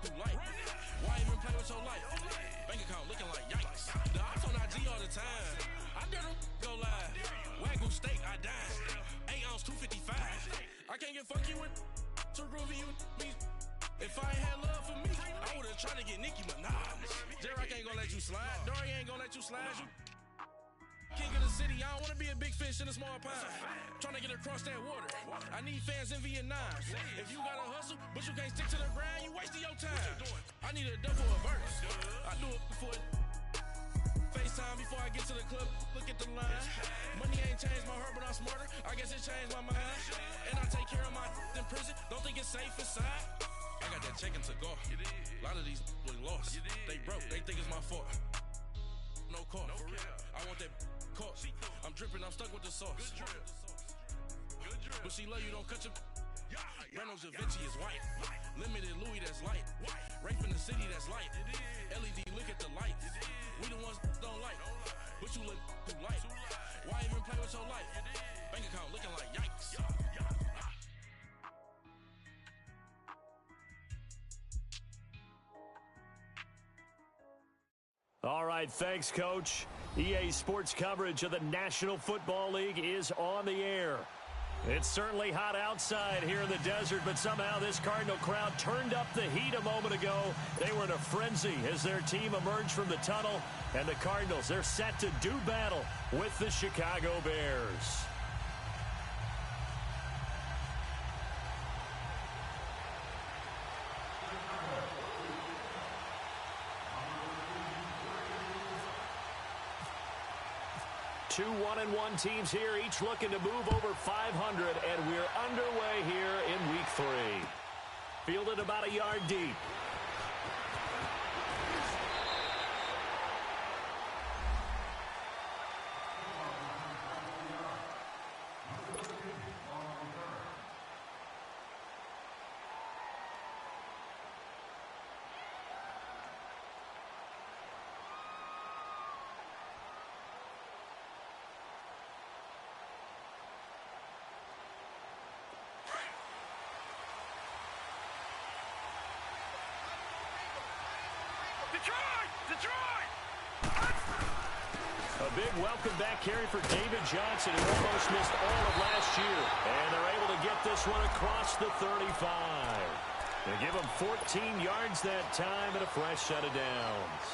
too light. Why even play with your life? Bank account looking like yikes. The ops on IG all the time. I dare them go live. Wagyu steak, I dine. 8 ounce, 255. I can't get funky with too groovy you me. If I ain't had love for me, I would've tried to get Nicki Minaj. J-Rock ain't gonna let you slide. Dory ain't gonna let you slide. You king of the city, I don't wanna be a big fish in a small pond. Trying to get across that water. I need fans in Vietnam. If you gotta hustle, but you can't stick to the grind, you wasting your time. I need a double a verse. I do it before FaceTime before I get to the club. Look at the line. Money ain't changed my heart, but I'm smarter. I guess it changed my mind. And I take care of my in prison. Don't think it's safe inside. I got that check to go. A lot of these was lost. They broke. They think it's my fault. No call. For real. I want that caught. I'm dripping. I'm stuck with the sauce. But she love you. Don't cut your. Reynolds Da Vinci is white. Limited Louis, that's light. Rape in the city, that's light. LED, look at the lights. We the ones don't like. But you look too light. Why even play with your life? Bank account looking like yikes. All right, thanks, Coach. EA Sports coverage of the National Football League is on the air. It's certainly hot outside here in the desert, but somehow this Cardinal crowd turned up the heat a moment ago. They were in a frenzy as their team emerged from the tunnel, and the Cardinals, they're set to do battle with the Chicago Bears. Two 1-1 teams here, each looking to move over 500, and we're underway here in Week 3. Fielded about a yard deep. A big welcome back carry for David Johnson, who almost missed all of last year. And they're able to get this one across the 35. They give him 14 yards that time and a fresh set of downs.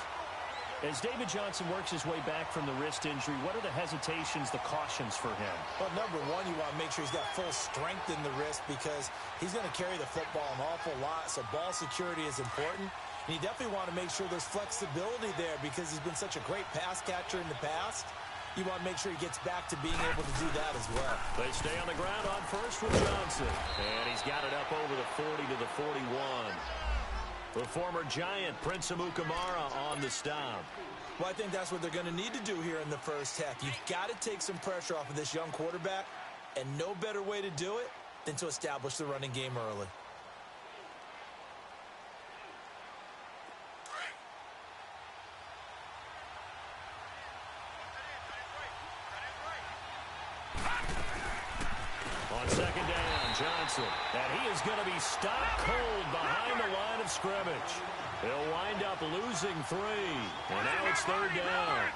As David Johnson works his way back from the wrist injury, what are the hesitations, the cautions for him? Well, number one, you want to make sure he's got full strength in the wrist because he's going to carry the football an awful lot, so ball security is important. And you definitely want to make sure there's flexibility there because he's been such a great pass catcher in the past. You want to make sure he gets back to being able to do that as well. They stay on the ground on first with Johnson. And he's got it up over the 40 to the 41. The former Giant, Prince Amukamara, on the stop. Well, I think that's what they're going to need to do here in the first half. You've got to take some pressure off of this young quarterback, and no better way to do it than to establish the running game early. On second down, Johnson. And he is going to be stopped cold behind the line of scrimmage. He'll wind up losing 3. And now it's third down.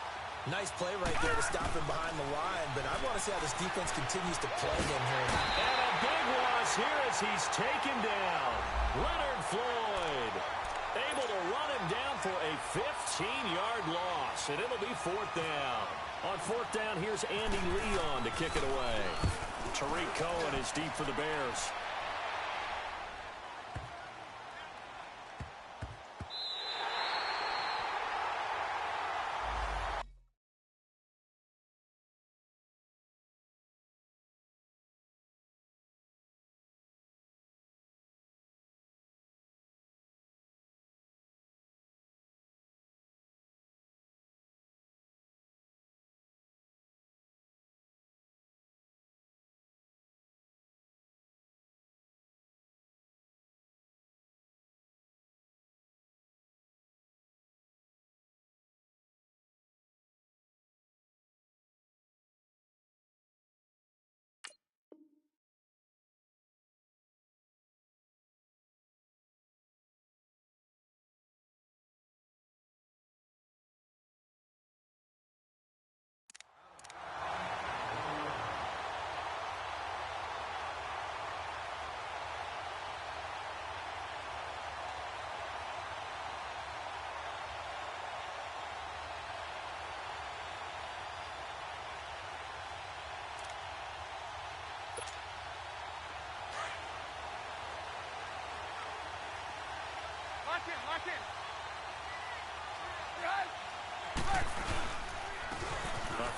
Nice play right there to stop him behind the line, but I want to see how this defense continues to play him here. And a big loss here as he's taken down. Leonard Floyd able to run him down for a 15-yard loss, and it'll be fourth down. On fourth down, here's Andy Leon to kick it away. Tariq Cohen is deep for the Bears.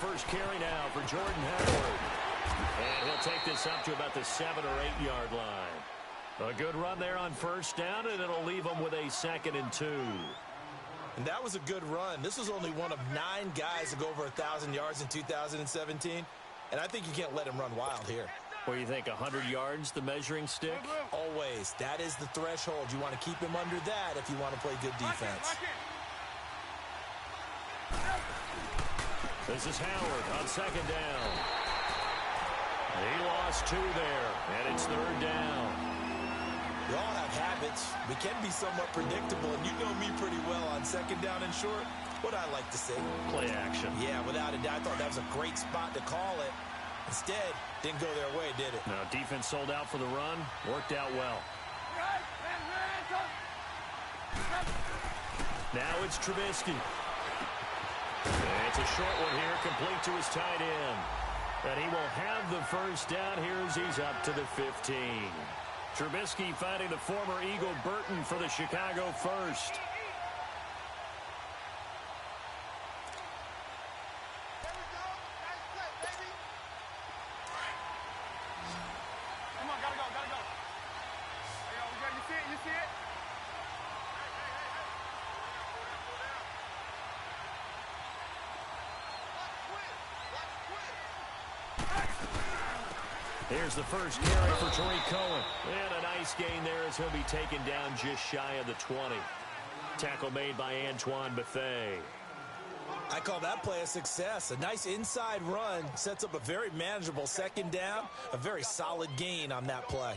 First carry now for Jordan Howard. And he'll take this up to about the 7 or 8 yard line. A good run there on first down, and it'll leave them with a 2nd and 2. And that was a good run. This was only one of 9 guys to go over 1,000 yards in 2017. And I think you can't let him run wild here. What do you think, 100 yards, the measuring stick? Always. That is the threshold. You want to keep him under that if you want to play good defense. This is Howard on 2nd down. He lost 2 there, and it's 3rd down. We all have habits. We can be somewhat predictable, and you know me pretty well on 2nd down and short. What I like to say. Play action. Yeah, without a doubt. I thought that was a great spot to call it. Instead, didn't go their way, did it? Now, defense sold out for the run. Worked out well. Now it's Trubisky. It's a short one here, complete to his tight end. And he will have the first down here as he's up to the 15. Trubisky finding the former Eagle Burton for the Chicago first. Here's the first carry for Tariq Cohen. And a nice gain there as he'll be taken down just shy of the 20. Tackle made by Antoine Bethea. I call that play a success. A nice inside run sets up a very manageable 2nd down. A very solid gain on that play.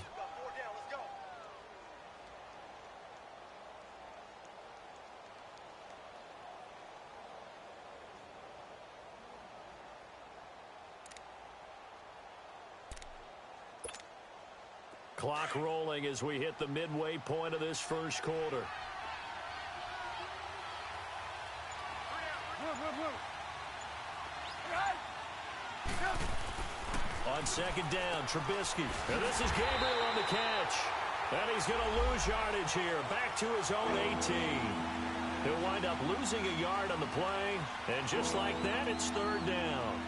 Clock rolling as we hit the midway point of this first quarter. On 2nd down, Trubisky. And this is Gabriel on the catch. And he's going to lose yardage here. Back to his own 18. He'll wind up losing a yard on the play. And just like that, it's 3rd down.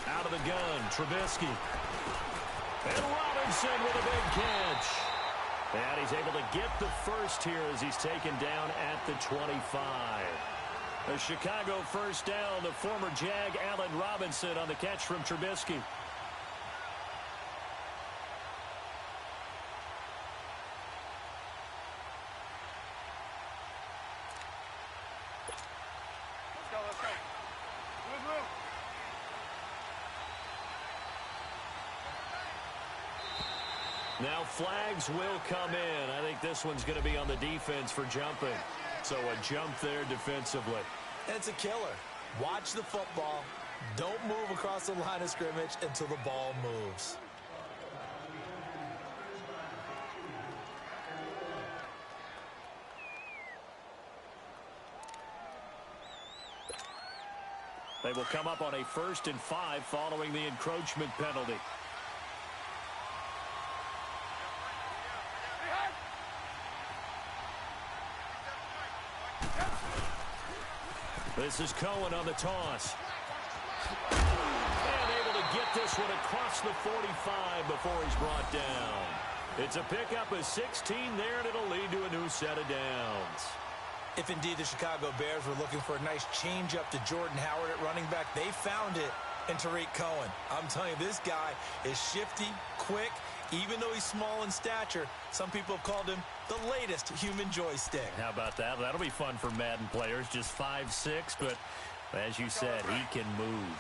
Out of the gun, Trubisky. And Robinson with a big catch. And he's able to get the first here as he's taken down at the 25. A Chicago first down, the former Jag Allen Robinson on the catch from Trubisky. Now flags will come in. I think this one's going to be on the defense for jumping. So a jump there defensively. It's a killer. Watch the football. Don't move across the line of scrimmage until the ball moves. They will come up on a 1st and 5 following the encroachment penalty. This is Cohen on the toss. And able to get this one across the 45 before he's brought down. It's a pickup of 16 there, and it'll lead to a new set of downs. If indeed the Chicago Bears were looking for a nice change-up to Jordan Howard at running back, they found it in Tariq Cohen. I'm telling you, this guy is shifty, quick. Even though he's small in stature, some people have called him the latest human joystick. How about that? That'll be fun for Madden players. Just 5'6", but as you said, he can move.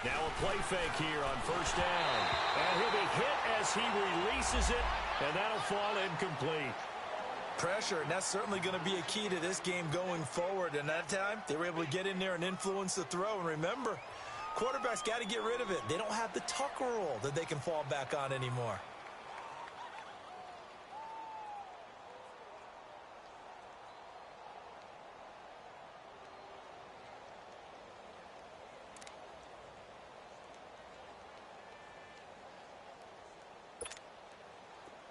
Now a play fake here on first down. And he'll be hit as he releases it, and that'll fall incomplete. Pressure, and that's certainly going to be a key to this game going forward. And that time, they were able to get in there and influence the throw. And remember, quarterbacks got to get rid of it. They don't have the tuck rule that they can fall back on anymore.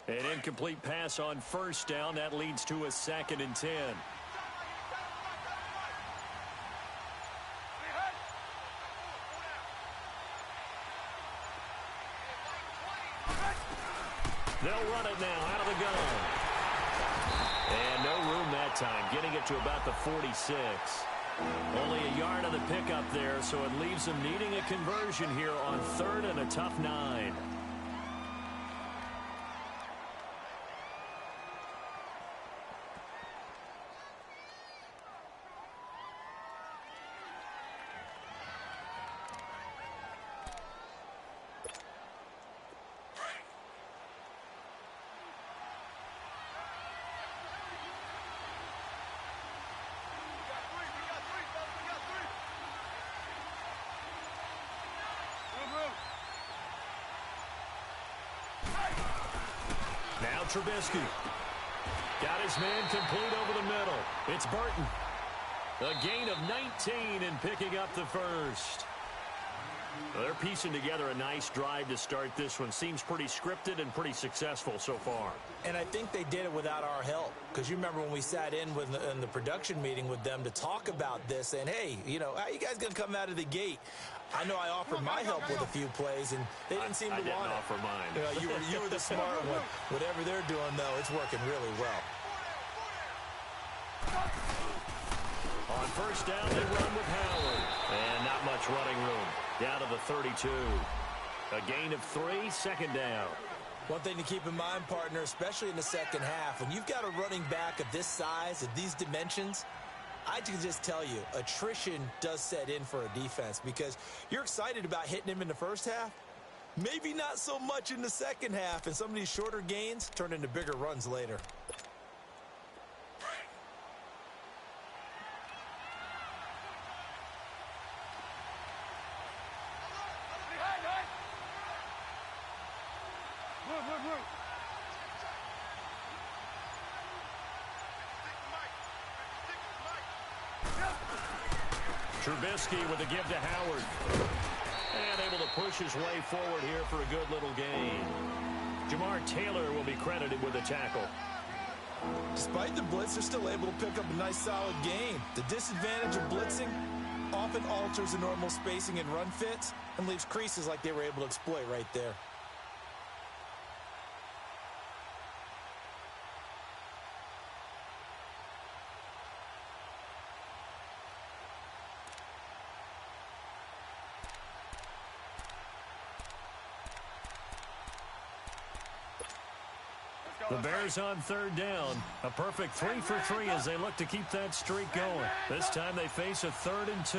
An incomplete pass on first down. That leads to a 2nd and 10. They'll run it now out of the gun. And no room that time, getting it to about the 46. Only a yard of the pickup there, so it leaves them needing a conversion here on 3rd and a tough 9. Now Trubisky. Got his man complete over the middle. It's Burton. A gain of 19 and picking up the first. Well, they're piecing together a nice drive to start this one. Seems pretty scripted and pretty successful so far. And I think they did it without our help. Because you remember when we sat in the production meeting with them to talk about this, and hey, you know, how you guys going to come out of the gate? I know I offered my help with a few plays, and they didn't seem to want it. I didn't offer mine. You were the smart one. Whatever they're doing, though, it's working really well. On first down, they run with Howard. And not much running room. Down to the 32. A gain of 3, 2nd down. One thing to keep in mind, partner, especially in the second half, when you've got a running back of this size, of these dimensions, I can just tell you, attrition does set in for a defense because you're excited about hitting him in the first half. Maybe not so much in the second half, and some of these shorter gains turn into bigger runs later. Trubisky with a give to Howard. And able to push his way forward here for a good little gain. Jamar Taylor will be credited with a tackle. Despite the blitz, they're still able to pick up a nice solid gain. The disadvantage of blitzing often alters the normal spacing and run fits and leaves creases like they were able to exploit right there. The Bears on 3rd down. A perfect 3 for 3 as they look to keep that streak going. This time they face a 3rd and 2.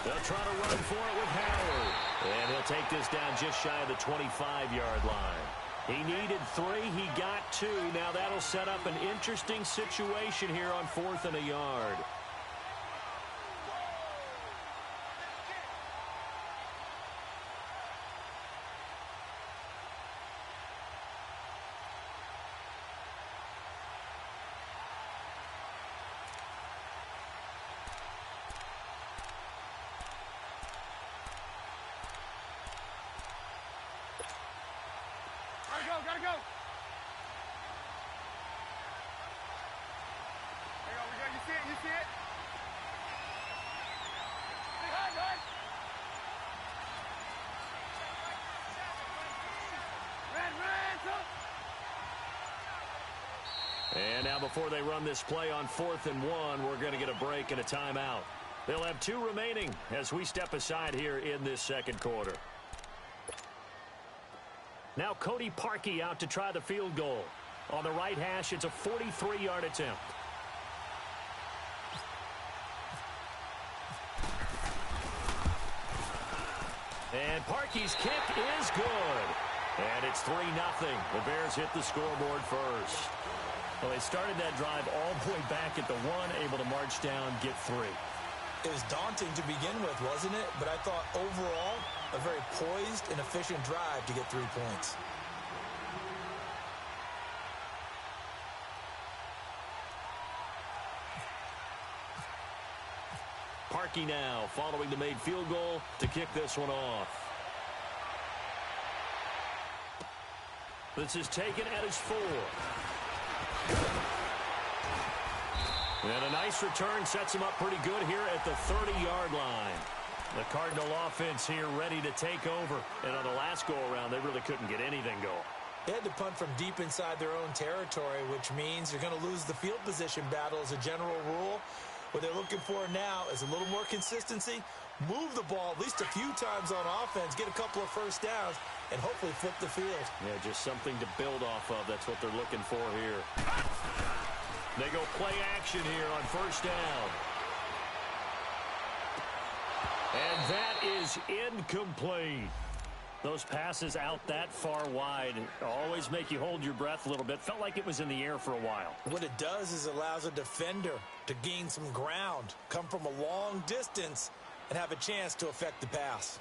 They'll try to run for it with Howard. And he'll take this down just shy of the 25-yard line. He needed 3. He got 2. Now that'll set up an interesting situation here on 4th and a yard. Gotta go. There you go, we go. You see it, you see it? Behind. And now before they run this play on 4th and 1, we're going to get a break and a timeout. They'll have 2 remaining as we step aside here in this second quarter. Now Cody Parkey out to try the field goal. On the right hash, it's a 43-yard attempt. And Parkey's kick is good. And it's 3-0. The Bears hit the scoreboard first. Well, they started that drive all the way back at the 1, able to march down, get 3. It was daunting to begin with, wasn't it? But I thought overall, a very poised and efficient drive to get 3 points. Parkey now following the made field goal to kick this one off. This is taken at his 4. And a nice return sets him up pretty good here at the 30-yard line. The Cardinal offense here ready to take over. And on the last go-around, they really couldn't get anything going. They had to punt from deep inside their own territory, which means you're going to lose the field position battle as a general rule. What they're looking for now is a little more consistency, move the ball at least a few times on offense, get a couple of first downs, and hopefully flip the field. Yeah, just something to build off of. That's what they're looking for here. They go play action here on first down. And that is incomplete. Those passes out that far wide always make you hold your breath a little bit. Felt like it was in the air for a while. What it does is allows a defender to gain some ground, come from a long distance, and have a chance to affect the pass.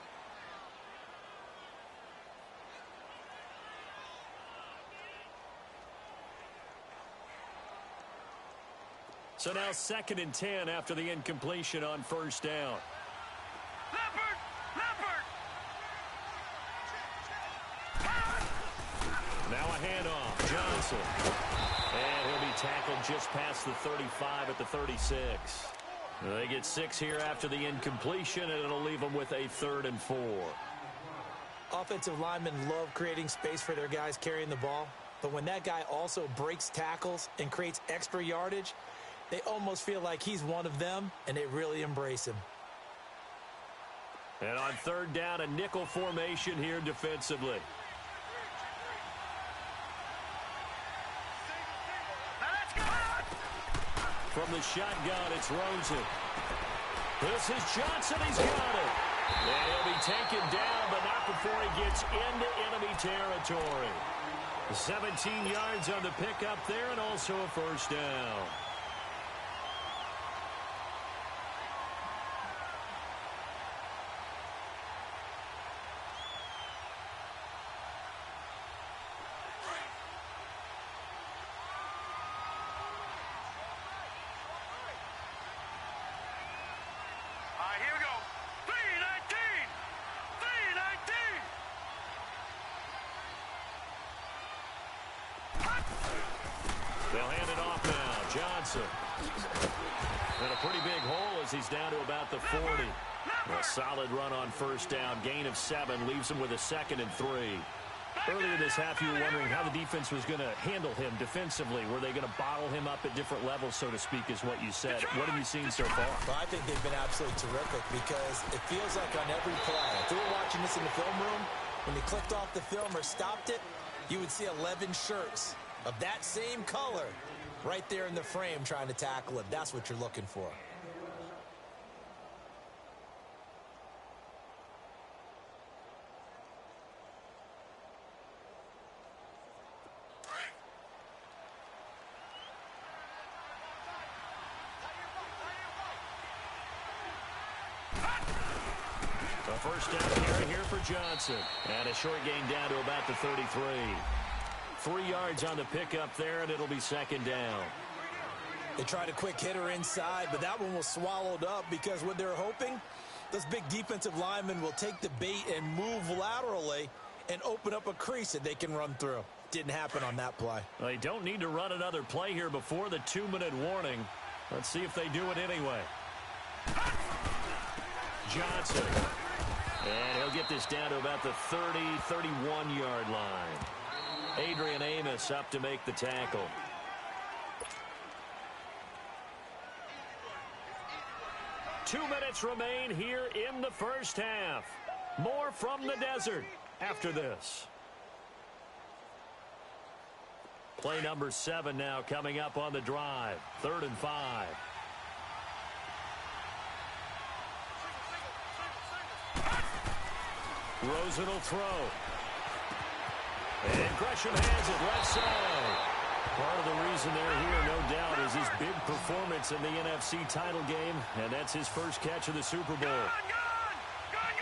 So now 2nd and 10 after the incompletion on first down. Now a handoff. Johnson. And he'll be tackled just past the 35 at the 36. They get 6 here after the incompletion, and it'll leave them with a 3rd and 4. Offensive linemen love creating space for their guys carrying the ball. But when that guy also breaks tackles and creates extra yardage, they almost feel like he's one of them, and they really embrace him. And on 3rd down, a nickel formation here defensively. From the shotgun, it's Rosen. This is Johnson. He's got it. And he'll be taken down, but not before he gets into enemy territory. 17 yards on the pickup there, and also a first down. Here we go. 319! 319! They'll hand it off now. Johnson. And a pretty big hole as he's down to about the 40. A solid run on first down. Gain of 7 leaves him with a 2nd and 3. Earlier this half, you were wondering how the defense was going to handle him defensively. Were they going to bottle him up at different levels, so to speak, is what you said. What have you seen so far? Well, I think they've been absolutely terrific because it feels like on every play, if you were watching this in the film room, when they clicked off the film or stopped it, you would see 11 shirts of that same color right there in the frame trying to tackle it. That's what you're looking for. A first down carry here for Johnson. And a short gain down to about the 33. 3 yards on the pickup there, and it'll be 2nd down. They tried a quick hitter inside, but that one was swallowed up because what they're hoping, those big defensive linemen will take the bait and move laterally and open up a crease that they can run through. Didn't happen on that play. Well, they don't need to run another play here before the 2-minute warning. Let's see if they do it anyway. Johnson. And he'll get this down to about the 30, 31-yard line. Adrian Amos up to make the tackle. Two minutes remain here in the first half. More from the desert after this. Play number 7 now coming up on the drive. 3rd and 5. Rosen will throw. And Gresham has it left side. Part of the reason they're here, no doubt, is his big performance in the NFC title game, and that's his first catch of the Super Bowl.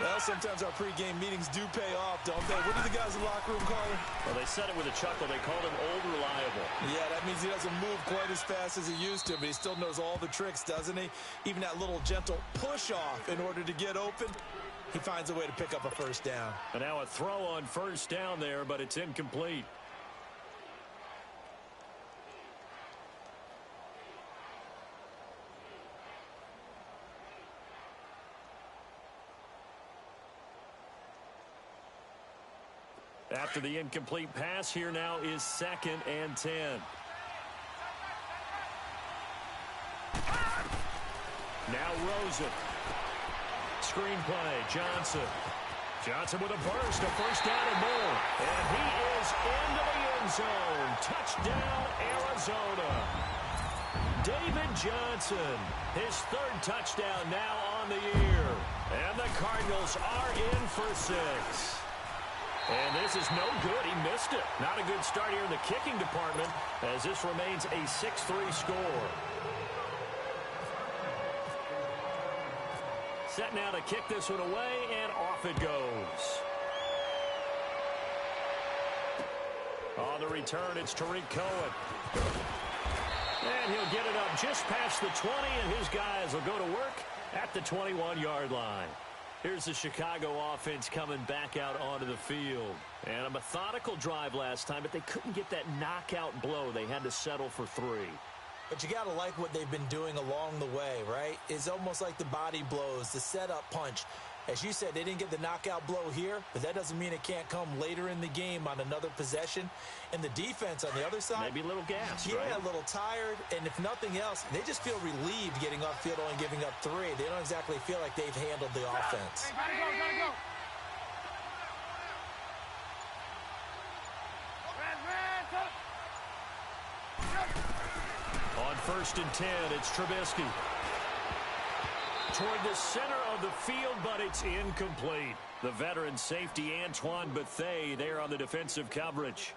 Well, sometimes our pregame meetings do pay off, don't they? What do the guys in the locker room call him? Well, they said it with a chuckle. They called him Old Reliable. Yeah, that means he doesn't move quite as fast as he used to, but he still knows all the tricks, doesn't he? Even that little gentle push-off in order to get open, he finds a way to pick up a first down. And now a throw on first down there, but it's incomplete. After the incomplete pass, here now is 2nd and 10. Now Rosen. Screenplay, Johnson. Johnson with a burst, a first down and more. And he is into the end zone. Touchdown, Arizona. David Johnson, his 3rd touchdown now on the year. And the Cardinals are in for 6. And this is no good. He missed it. Not a good start here in the kicking department as this remains a 6-3 score. Set now to kick this one away, and off it goes. On the return, it's Tariq Cohen. And he'll get it up just past the 20, and his guys will go to work at the 21-yard line. Here's the Chicago offense coming back out onto the field. And a methodical drive last time, but they couldn't get that knockout blow. They had to settle for 3. But you got to like what they've been doing along the way, right? It's almost like the body blows, the setup punch. As you said, they didn't get the knockout blow here, but that doesn't mean it can't come later in the game on another possession. And the defense on the other side, maybe a little gassed, yeah, right? A little tired. And if nothing else, they just feel relieved getting upfield and giving up 3. They don't exactly feel like they've handled the offense. Hey, gotta go. On 1st and 10, it's Trubisky. Toward the center of the field, but it's incomplete. The veteran safety, Antoine Bethea, there on the defensive coverage.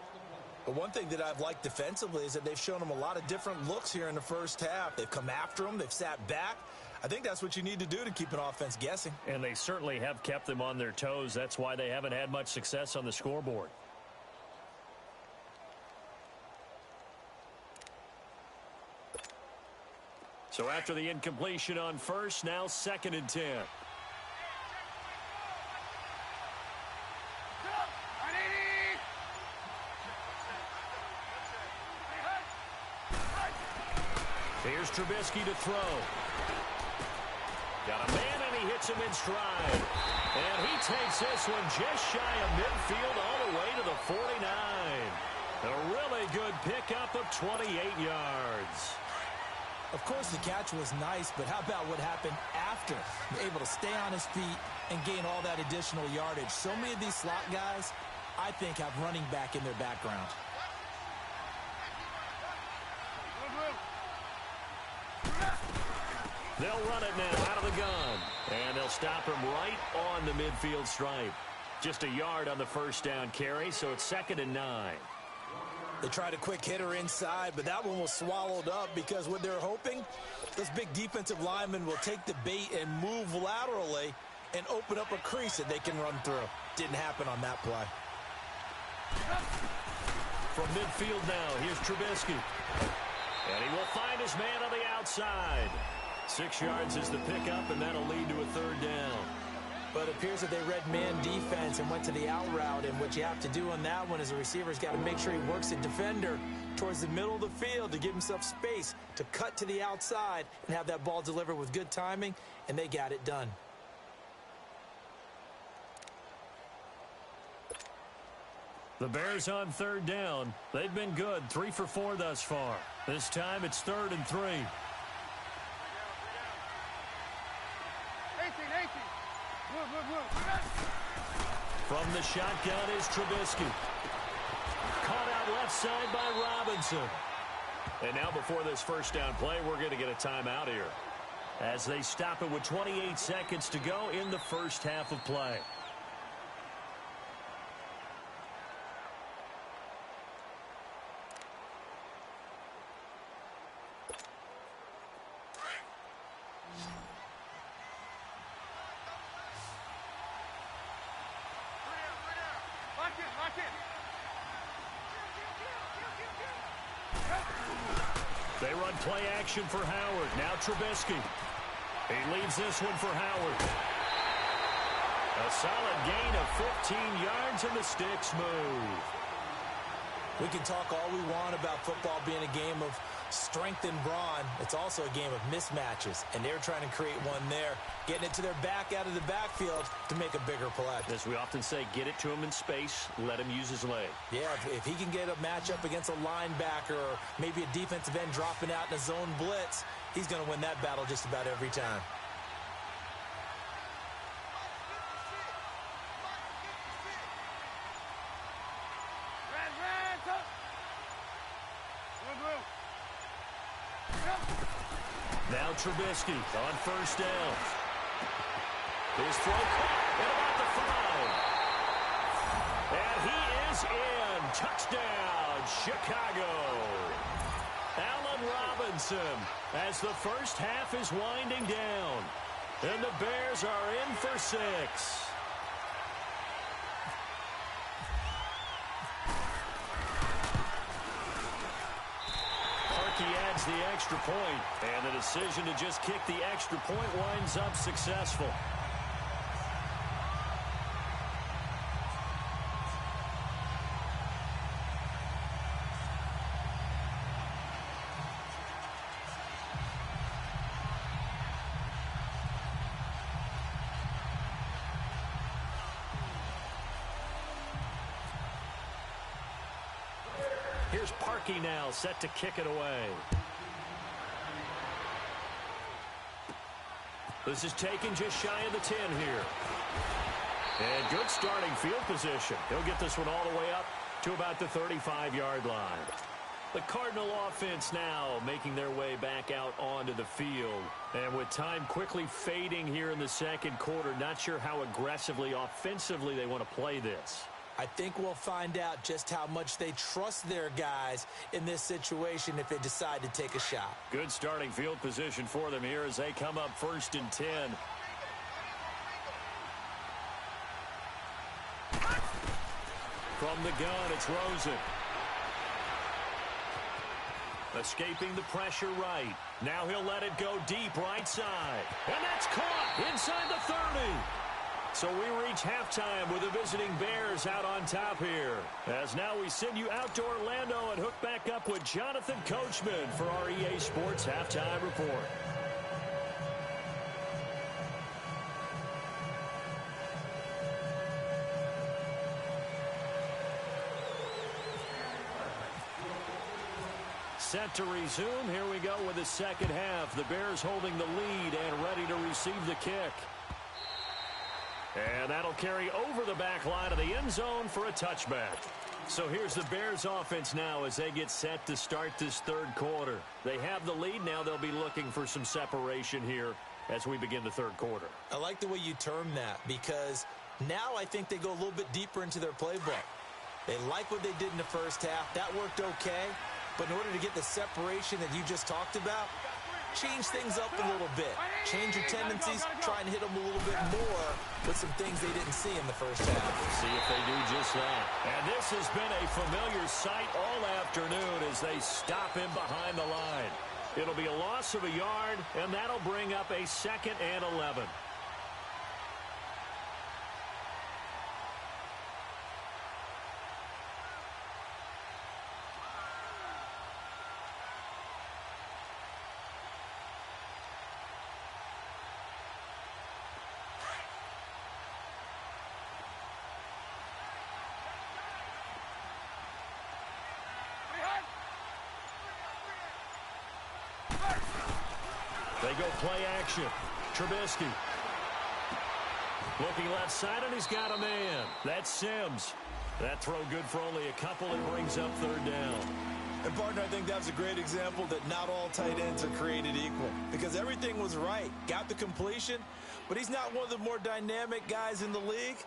But one thing that I've liked defensively is that they've shown them a lot of different looks here in the first half. They've come after them. They've sat back. I think that's what you need to do to keep an offense guessing. And they certainly have kept them on their toes. That's why they haven't had much success on the scoreboard. So after the incompletion on 1st, now 2nd and 10. Here's Trubisky to throw. Got a man, and he hits him in stride. And he takes this one just shy of midfield all the way to the 49. A really good pickup of 28 yards. Of course, the catch was nice, but how about what happened after? Able to stay on his feet and gain all that additional yardage. So many of these slot guys, I think, have running back in their background. They'll run it now out of the gun. And they'll stop him right on the midfield stripe. Just a yard on the first down carry, so it's 2nd and 9. They tried a quick hitter inside, but that one was swallowed up because what they're hoping, those big defensive linemen will take the bait and move laterally and open up a crease that they can run through. Didn't happen on that play. From midfield now, here's Trubisky. And he will find his man on the outside. 6 yards is the pickup, and that'll lead to a 3rd down. But it appears that they read man defense and went to the out route, and what you have to do on that one is the receiver's got to make sure he works the defender towards the middle of the field to give himself space to cut to the outside and have that ball delivered with good timing, and they got it done. The Bears on 3rd down. They've been good, 3 for 4 thus far. This time it's 3rd and 3. From the shotgun is Trubisky. Caught out outside by Robinson. And now before this first down play, we're going to get a timeout here, as they stop it with 28 seconds to go in the first half of play. They run play action for Howard. Now Trubisky. He leaves this one for Howard. A solid gain of 15 yards, and the sticks move. We can talk all we want about football being a game of strength and brawn. It's also a game of mismatches, and they're trying to create one there, getting it to their back out of the backfield to make a bigger play. As we often say, get it to him in space, let him use his leg. Yeah, if he can get a matchup against a linebacker or maybe a defensive end dropping out in a zone blitz, he's going to win that battle just about every time. Now Trubisky on first down. His throw caught at about the 5. And he is in. Touchdown, Chicago. Allen Robinson, as the first half is winding down. And the Bears are in for 6. He adds the extra point, and the decision to just kick the extra point winds up successful. Here's Parkey now, set to kick it away. This is taken just shy of the 10 here. And good starting field position. He'll get this one all the way up to about the 35-yard line. The Cardinal offense now making their way back out onto the field. And with time quickly fading here in the second quarter, not sure how aggressively, offensively they want to play this. I think we'll find out just how much they trust their guys in this situation if they decide to take a shot. Good starting field position for them here as they come up 1st and 10. From the gun, it's Rosen. Escaping the pressure right. Now he'll let it go deep right side. And that's caught inside the 30. So we reach halftime with the visiting Bears out on top here. As now we send you out to Orlando and hook back up with Jonathan Coachman for our EA Sports Halftime Report. Set to resume. Here we go with the second half. The Bears holding the lead and ready to receive the kick. And that'll carry over the back line of the end zone for a touchback. So here's the Bears offense now as they get set to start this third quarter. They have the lead. Now they'll be looking for some separation here as we begin the third quarter. I like the way you term that because now I think they go a little bit deeper into their playbook. They like what they did in the first half. That worked okay. But in order to get the separation that you just talked about, change things up a little bit. Change your tendencies, try and hit them a little bit more with some things they didn't see in the first half. See if they do just that. And this has been a familiar sight all afternoon as they stop him behind the line. It'll be a loss of a yard, and that'll bring up a 2nd and 11. They go play action. Trubisky. Looking left side, and he's got a man. That's Sims. That throw good for only a couple. It brings up third down. And, partner, I think that was a great example that not all tight ends are created equal because everything was right. Got the completion, but he's not one of the more dynamic guys in the league.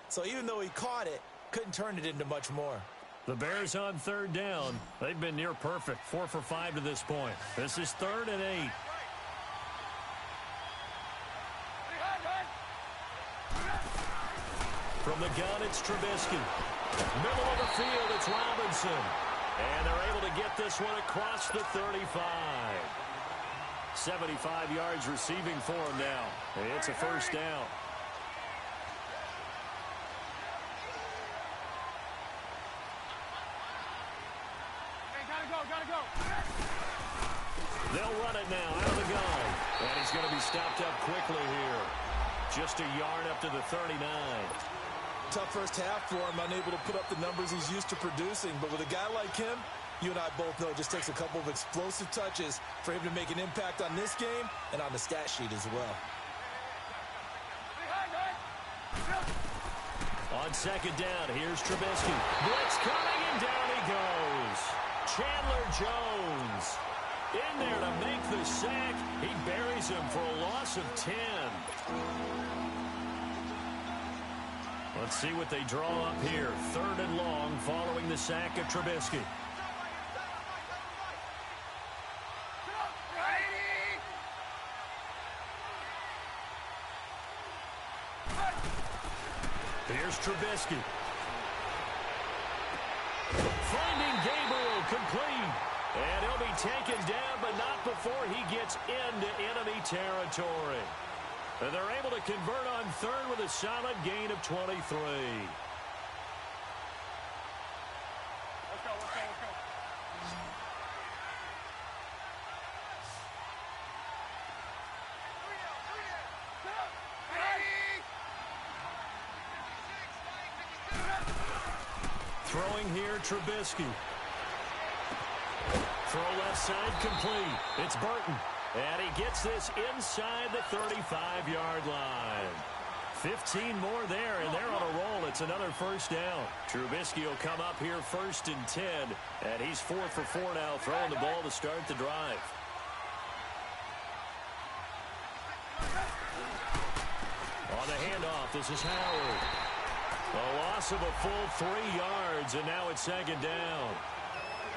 So even though he caught it, couldn't turn it into much more. The Bears on third down. They've been near perfect. 4 for 5 to this point. This is 3rd and 8. From the gun, it's Trubisky. Middle of the field, it's Robinson. And they're able to get this one across the 35. 75 yards receiving for him now. It's a first down. Gotta go. They'll run it now out of the gun. And he's going to be stopped up quickly here. Just a yard up to the 39. Tough first half for him, unable to put up the numbers he's used to producing. But with a guy like him, you and I both know it just takes a couple of explosive touches for him to make an impact on this game and on the stat sheet as well. On second down, here's Trubisky. Blitz coming, and down he goes. Chandler Jones in there to make the sack. He buries him for a loss of 10. Let's see what they draw up here. 3rd and long following the sack of Trubisky. Here's Trubisky. Finding Gabriel complete. And he'll be taken down, but not before he gets into enemy territory. And they're able to convert on 3rd with a solid gain of 23. Let's go. Throwing here, Trubisky. Throw left side complete. It's Burton. And he gets this inside the 35-yard line. 15 more there, and they're on a roll. It's another first down. Trubisky will come up here 1st and 10, and he's 4 for 4 now, throwing the ball to start the drive. On the handoff, this is Howard. A loss of a full 3 yards, and now it's 2nd down.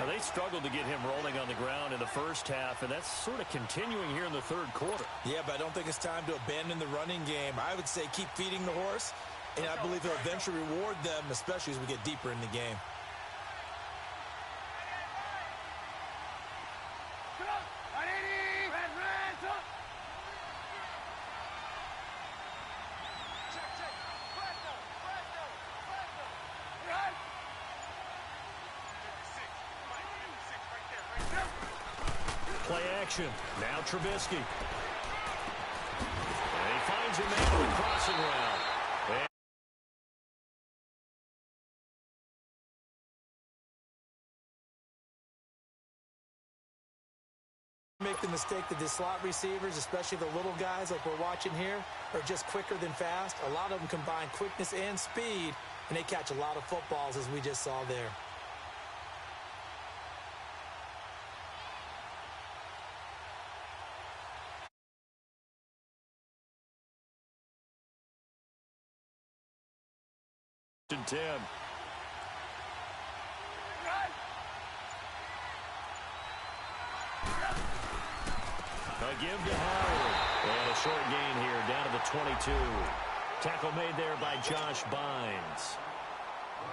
Now, they struggled to get him rolling on the ground in the first half, and that's sort of continuing here in the 3rd quarter. Yeah, but I don't think it's time to abandon the running game. I would say keep feeding the horse, and I believe he'll eventually reward them, especially as we get deeper in the game. Play action. Now Trubisky. And he finds a man on the crossing route. Make the mistake that the slot receivers, especially the little guys like we're watching here, are just quicker than fast. A lot of them combine quickness and speed, and they catch a lot of footballs, as we just saw there. And 10. A give to Howard. And a short gain here down to the 22. Tackle made there by Josh Bynes.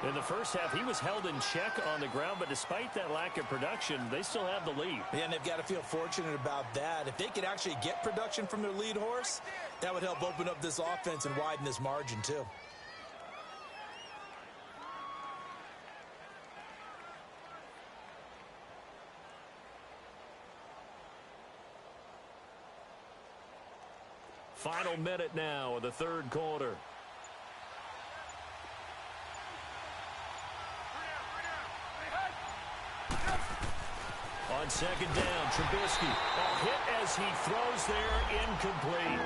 In the first half, he was held in check on the ground, but despite that lack of production, they still have the lead. Yeah, and they've got to feel fortunate about that. If they could actually get production from their lead horse, that would help open up this offense and widen this margin too. Final minute now of the 3rd quarter. On 2nd down, Trubisky. A hit as he throws there, incomplete.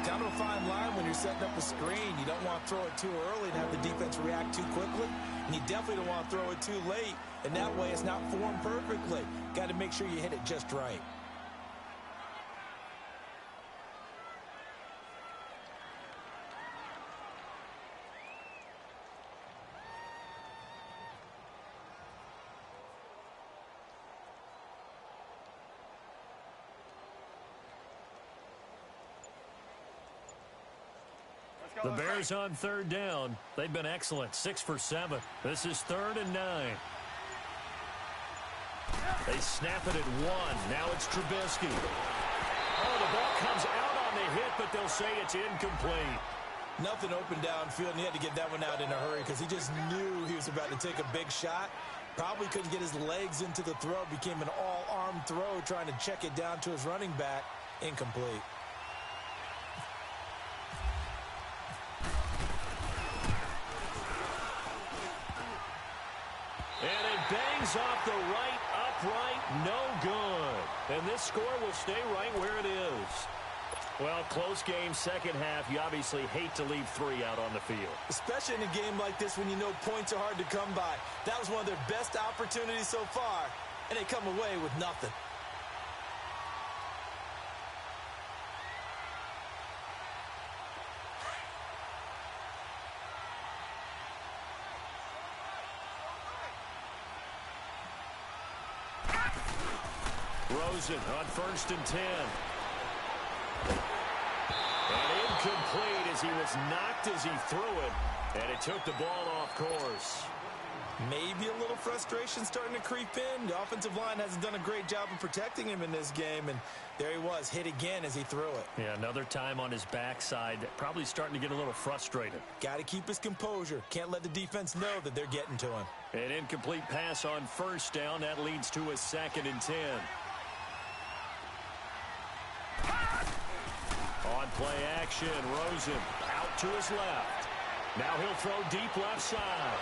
Down to a fine line when you're setting up a screen. You don't want to throw it too early and have the defense react too quickly. And you definitely don't want to throw it too late. And that way it's not formed perfectly. Got to make sure you hit it just right. The Bears on third down. They've been excellent. 6 for 7. This is 3rd and 9. They snap it at 1. Now it's Trubisky. Oh, the ball comes out on the hit, but they'll say it's incomplete. Nothing open downfield, and he had to get that one out in a hurry because he just knew he was about to take a big shot. Probably couldn't get his legs into the throw. Became an all-arm throw trying to check it down to his running back. Incomplete. And it bangs off the right upright, no good. And this score will stay right where it is. Well, close game, second half. You obviously hate to leave 3 out on the field. Especially in a game like this when you know points are hard to come by. That was one of their best opportunities so far, and they come away with nothing. Rosen on 1st and 10. And incomplete as he was knocked as he threw it. And it took the ball off course. Maybe a little frustration starting to creep in. The offensive line hasn't done a great job of protecting him in this game. And there he was, hit again as he threw it. Yeah, another time on his backside. Probably starting to get a little frustrated. Got to keep his composure. Can't let the defense know that they're getting to him. An incomplete pass on 1st down. That leads to a 2nd and 10. On play action, Rosen out to his left. Now he'll throw deep left side.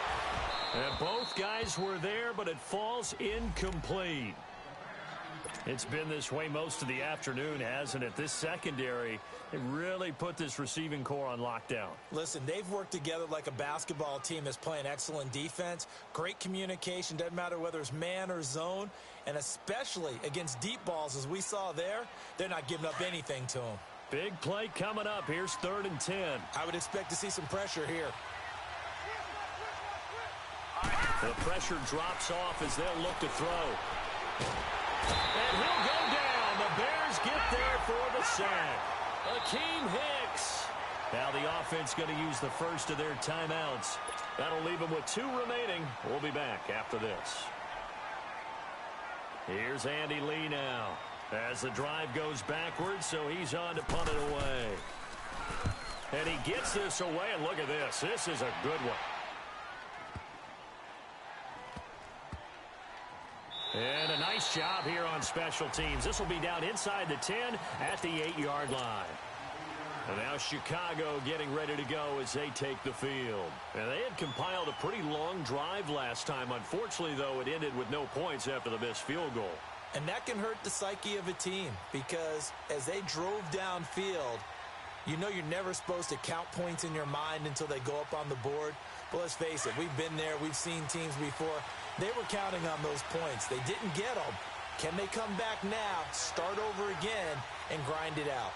And both guys were there, but it falls incomplete. It's been this way most of the afternoon, hasn't it? This secondary, it really put this receiving core on lockdown. Listen, they've worked together like a basketball team that's playing excellent defense. Great communication, doesn't matter whether it's man or zone. And especially against deep balls, as we saw there, they're not giving up anything to them. Big play coming up. Here's 3rd and 10. I would expect to see some pressure here. The pressure drops off as they'll look to throw. And he'll go down. The Bears get there for the sack. Akeem Hicks. Now the offense going to use the first of their timeouts. That'll leave them with 2 remaining. We'll be back after this. Here's Andy Lee now. As the drive goes backwards, so he's on to punt it away. And he gets this away, and look at this. This is a good one. And a nice job here on special teams. This will be down inside the 10 at the 8-yard line. And now Chicago getting ready to go as they take the field. And they had compiled a pretty long drive last time. Unfortunately, though, it ended with no points after the missed field goal. And that can hurt the psyche of a team because as they drove downfield, you know you're never supposed to count points in your mind until they go up on the board. But let's face it, we've been there. We've seen teams before. They were counting on those points. They didn't get them. Can they come back now, start over again, and grind it out?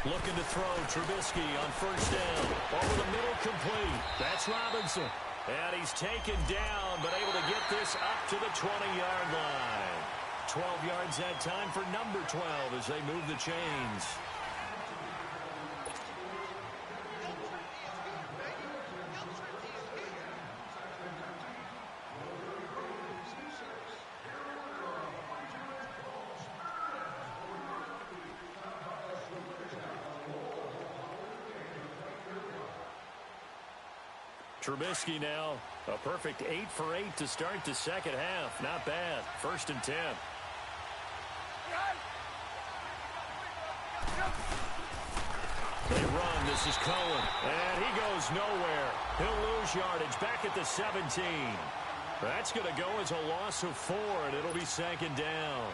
Looking to throw, Trubisky on 1st down. Over the middle, complete. That's Robinson. And he's taken down, but able to get this up to the 20-yard line. 12 yards that time for number 12 as they move the chains. Trubisky now, a perfect 8 for 8 to start the second half. Not bad. 1st and 10. They run. This is Cohen. And he goes nowhere. He'll lose yardage back at the 17. That's going to go as a loss of 4, and it'll be second down.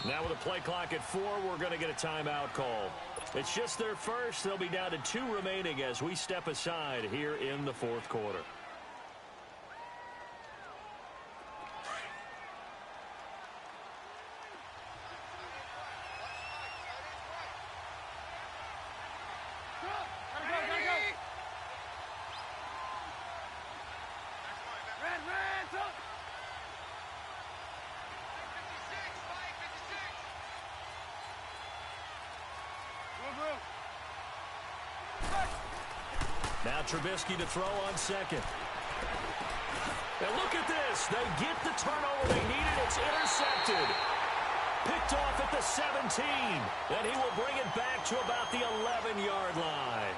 Now with a play clock at 4, we're going to get a timeout call. It's just their first. They'll be down to 2 remaining as we step aside here in the fourth quarter. Now Trubisky to throw on second. And look at this. They get the turnover they needed. It's intercepted. Picked off at the 17. And he will bring it back to about the 11-yard line.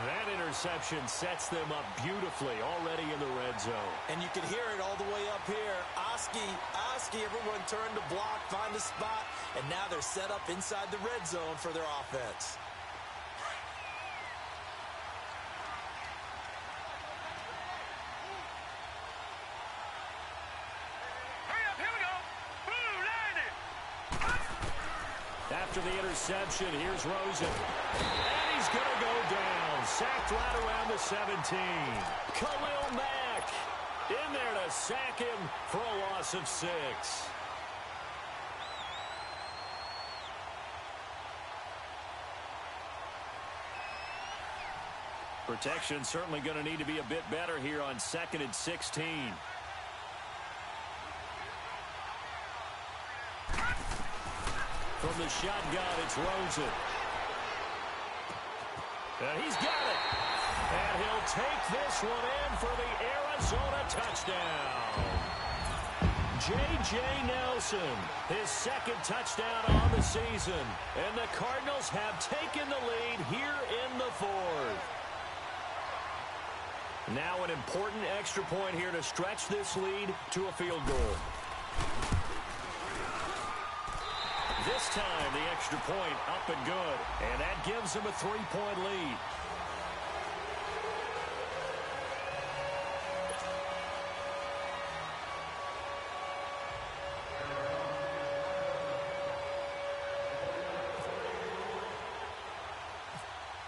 That interception sets them up beautifully already in the red zone. And you can hear it all the way up here. Oski, everyone turned to block, find a spot, and now they're set up inside the red zone for their offense. After the interception, here's Rosen. And he's going to go down. Sacked right around the 17. Khalil Mack in there to sack him for a loss of 6. Protection certainly going to need to be a bit better here on 2nd and 16. From the shotgun, it's Rosen. And he's got it. And he'll take this one in for the Arizona touchdown. J.J. Nelson, his 2nd touchdown on the season. And the Cardinals have taken the lead here in the 4th. Now an important extra point here to stretch this lead to a field goal. This time, the extra point up and good. And that gives them a 3-point lead.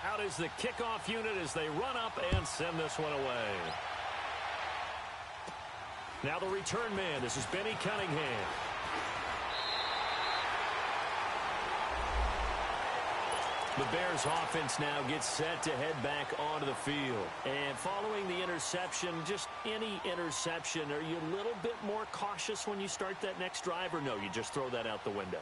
Out is the kickoff unit as they run up and send this one away. Now the return man. This is Benny Cunningham. The Bears offense now gets set to head back onto the field. And following the interception, just any interception, are you a little bit more cautious when you start that next drive, or no, you just throw that out the window?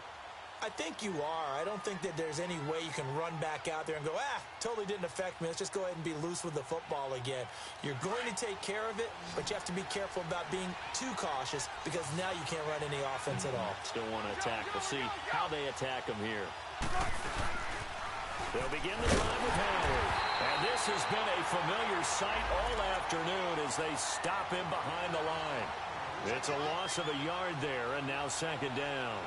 I think you are. I don't think that there's any way you can run back out there and go, totally didn't affect me. Let's just go ahead and be loose with the football again. You're going to take care of it, but you have to be careful about being too cautious because now you can't run any offense at all. Still want to attack. We'll see how they attack them here. They'll begin the drive with Howard. And this has been a familiar sight all afternoon as they stop him behind the line. It's a loss of a yard there, and now 2nd down.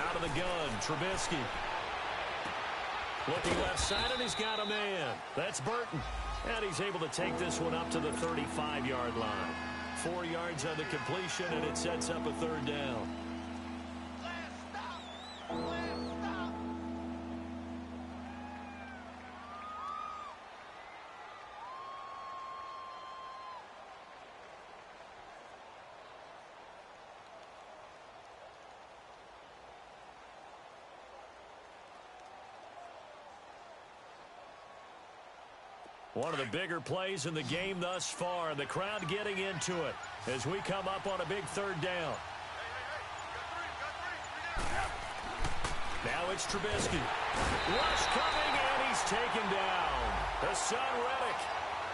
Out of the gun, Trubisky. Looking left side, and he's got a man. That's Burton. And he's able to take this one up to the 35-yard line. 4 yards on the completion, and it sets up a 3rd down. One of the bigger plays in the game thus far. The crowd getting into it as we come up on a big third down. Now it's Trubisky. Rush coming, and he's taken down. Hassan Reddick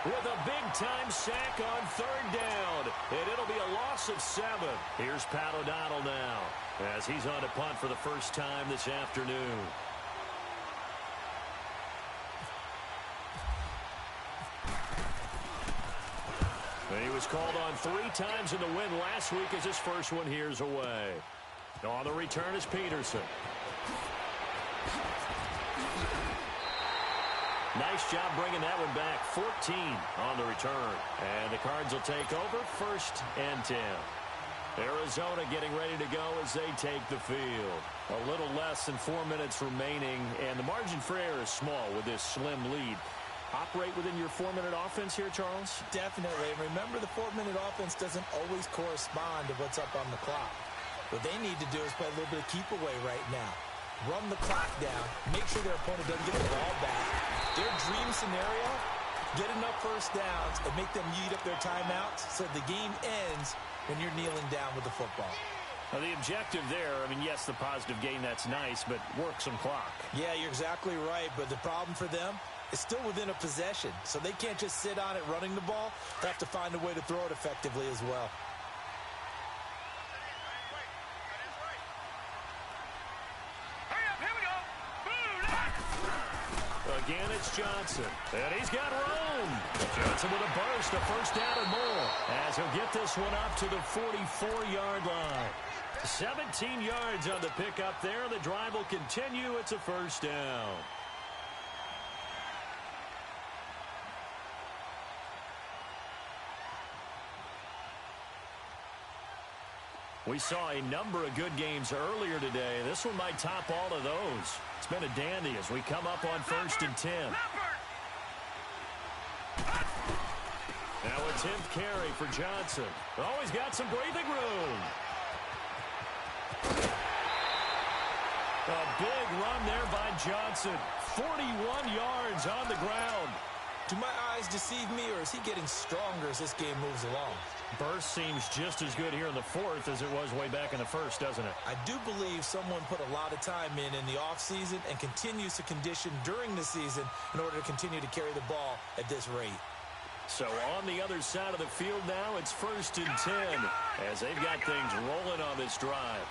with a big-time sack on third down. And it'll be a loss of 7. Here's Pat O'Donnell now as he's on to punt for the first time this afternoon. He was called on 3 times in the win last week as his first one here's away. On the return is Peterson. Nice job bringing that one back. 14 on the return. And the Cards will take over 1st and 10. Arizona getting ready to go as they take the field. A little less than 4 minutes remaining, and the margin for error is small with this slim lead. Operate within your 4-minute offense here, Charles? Definitely. And remember, the 4-minute offense doesn't always correspond to what's up on the clock. What they need to do is play a little bit of keep away right now. Run the clock down. Make sure their opponent doesn't get the ball back. Their dream scenario, get enough first downs and make them eat up their timeouts so the game ends when you're kneeling down with the football. Well, the objective there, I mean, yes, the positive gain, that's nice, but work some clock. Yeah, you're exactly right, but the problem for them is still within a possession, so they can't just sit on it running the ball. They have to find a way to throw it effectively as well. Again, it's Johnson. And he's got room. Johnson with a burst, a first down and more. As he'll get this one up to the 44-yard line. 17 yards on the pickup there. The drive will continue. It's a first down. We saw a number of good games earlier today. This one might top all of those. It's been a dandy as we come up on 1st and 10. Now a 10th carry for Johnson. Oh, he's got some breathing room. A big run there by Johnson. 41 yards on the ground. Do my eyes deceive me, or is he getting stronger as this game moves along? Burst seems just as good here in the 4th as it was way back in the 1st, doesn't it? I do believe someone put a lot of time in the offseason and continues to condition during the season in order to continue to carry the ball at this rate. So on the other side of the field now, it's 1st and 10 as they've got things rolling on this drive.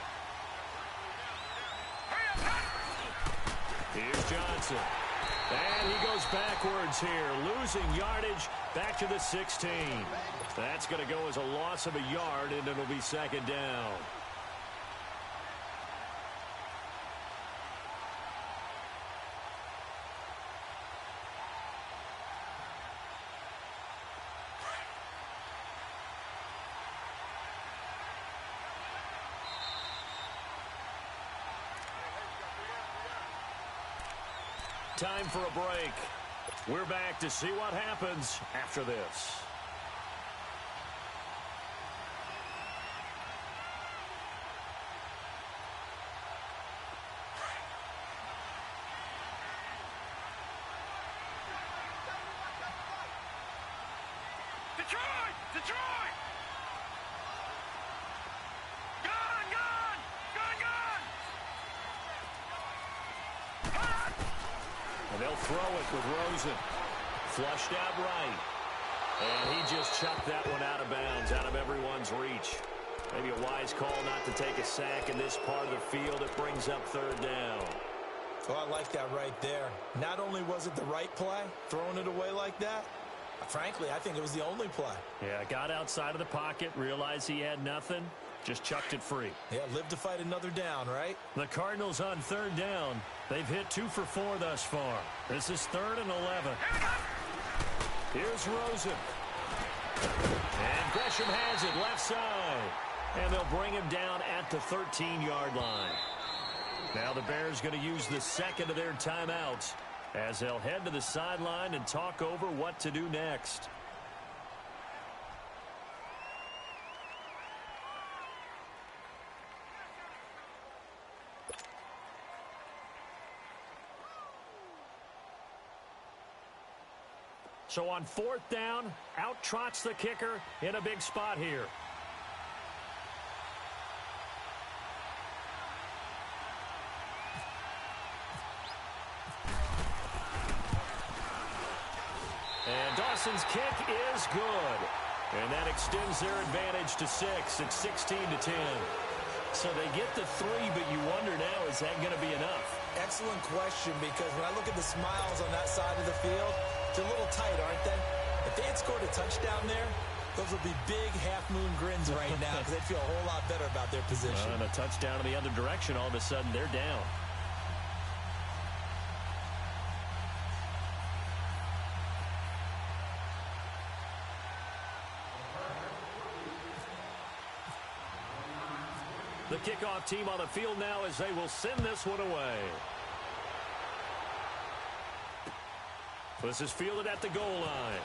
Here's Johnson. And he goes backwards here, losing yardage back to the 16. That's going to go as a loss of a yard, and it'll be 2nd down. Time for a break. We're back to see what happens after this. Detroit! Detroit! Gone! Gone! Gone! Gone! And they'll throw it with Rosen. Flushed out right. And he just chucked that one out of bounds, out of everyone's reach. Maybe a wise call not to take a sack in this part of the field. It brings up 3rd down. Oh, I like that right there. Not only was it the right play, throwing it away like that, frankly, I think it was the only play. Yeah, got outside of the pocket, realized he had nothing, just chucked it free. Yeah, live to fight another down, right? The Cardinals on 3rd down. They've hit 2 for 4 thus far. This is 3rd and 11. Here's Rosen. And Gresham has it left side. And they'll bring him down at the 13-yard line. Now the Bears going to use the 2nd of their timeouts as they'll head to the sideline and talk over what to do next. So on 4th down, out trots the kicker in a big spot here. And Dawson's kick is good. And that extends their advantage to 6. It's 16-10. So they get the 3, but you wonder now, is that going to be enough? Excellent question, because when I look at the smiles on that side of the field, they're a little tight, aren't they? If they had scored a touchdown there, those would be big half-moon grins right now because they'd feel a whole lot better about their position. And a touchdown in the other direction, all of a sudden they're down. The kickoff team on the field now as they will send this one away. This is fielded at the goal line.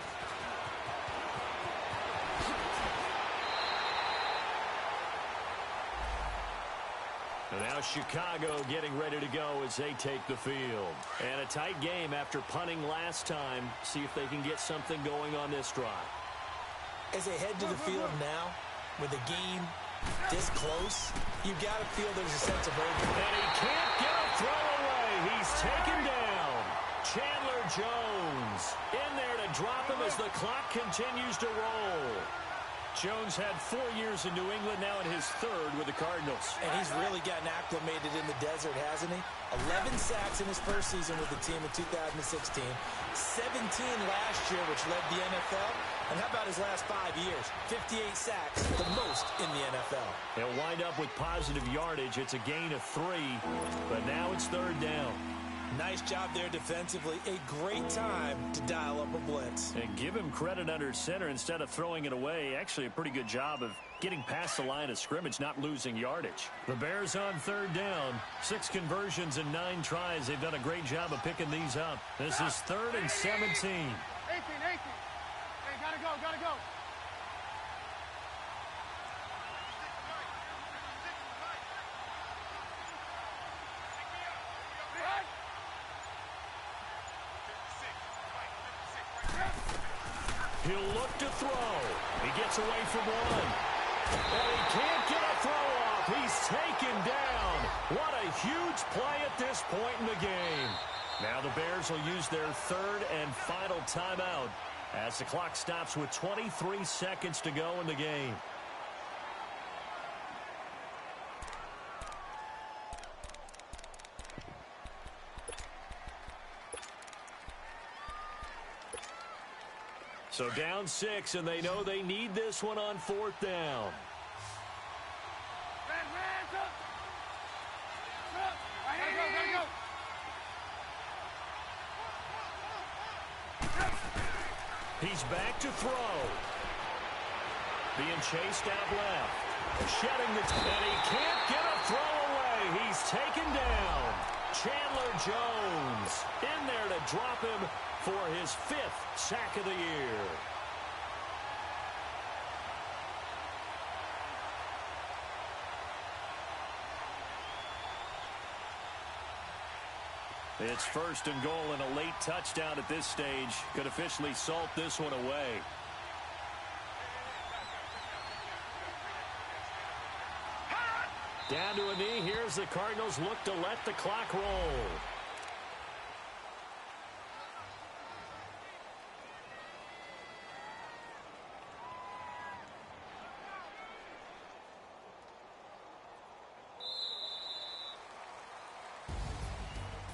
And now Chicago getting ready to go as they take the field. And a tight game after punting last time. See if they can get something going on this drive. As they head to the field now, with the game this close, you've got to feel there's a sense of urgency. And he can't get a throw away. He's taken down. Chandler Jones in there to drop him as the clock continues to roll. Jones had 4 years in New England, now in his 3rd with the Cardinals. And he's really gotten acclimated in the desert, hasn't he? 11 sacks in his first season with the team in 2016. 17 last year, which led the NFL. And how about his last 5 years? 58 sacks, the most in the NFL. They'll wind up with positive yardage. It's a gain of 3, but now it's 3rd down. Nice job there defensively. A great time to dial up a blitz. And give him credit under center instead of throwing it away. Actually, a pretty good job of getting past the line of scrimmage, not losing yardage. The Bears on 3rd down. 6 conversions and 9 tries. They've done a great job of picking these up. This is 3rd and 17. 18. Hey, gotta go. He'll look to throw. He gets away from one. And he can't get a throw off. He's taken down. What a huge play at this point in the game. Now the Bears will use their 3rd and final timeout as the clock stops with 23 seconds to go in the game. So down 6, and they know they need this one on 4th down. He's back to throw. Being chased out left. Shedding the and he can't get a throw away. He's taken down. Chandler Jones in there to drop him for his 5th sack of the year. It's 1st and goal, and a late touchdown at this stage could officially salt this one away. Down to a knee. Here's the Cardinals look to let the clock roll.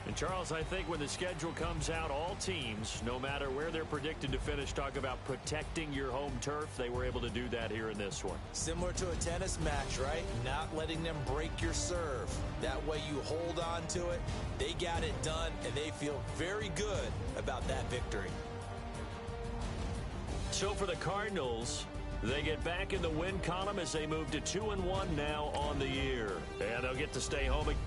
And Charles, I think when the schedule comes out, all teams, no matter where they're predicted to finish, talk about protecting your home turf. They were able to do that here in this one. Similar to a tennis match, right? Not letting them break your serve. That way you hold on to it. They got it done, and they feel very good about that victory. So for the Cardinals, they get back in the win column as they move to 2-1 now on the year. And they'll get to stay home again.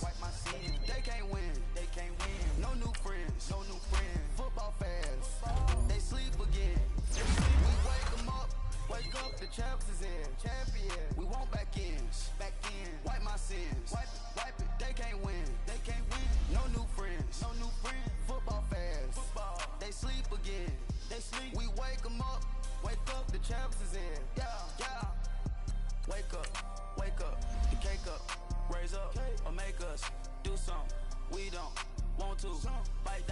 Wipe my sins. They can't win. No new make us do something we don't want to. Fight